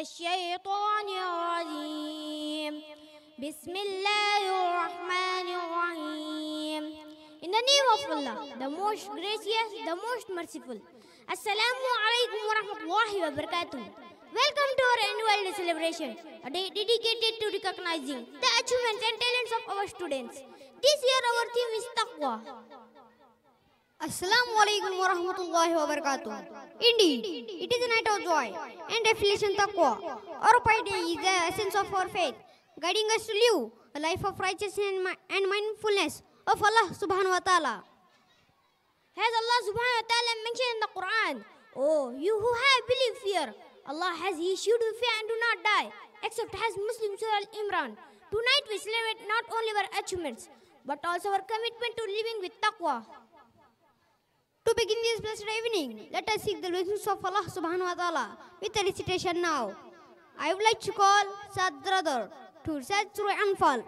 الشيطان الرجيم بسم الله الرحمن الرحيم In the name of Allah, the most gracious, the most merciful. Assalamu alaikum wa rahmatullahi wa barakatuh. Welcome to our annual day celebration, a day dedicated to recognizing the achievements and talents of our students. This year our theme is Taqwa. Assalamu alaikum wa rahmatullahi wa barakatuh. Indeed, it is a night of joy and affiliation taqwa. Our piety is the essence of our faith, guiding us to live a life of righteousness and mindfulness of Allah subhanahu wa ta'ala. Has Allah subhanahu wa ta'ala mentioned in the Quran, "Oh, you who have believed fear, Allah has issued you fear and do not die, except as Muslim Surah Al-Imran. Tonight we celebrate not only our achievements, but also our commitment to living with taqwa." To begin this blessed evening, let us seek the blessings of Allah subhanahu wa ta'ala with a recitation now. I would like to call Sad brother to recite Surah Anfal.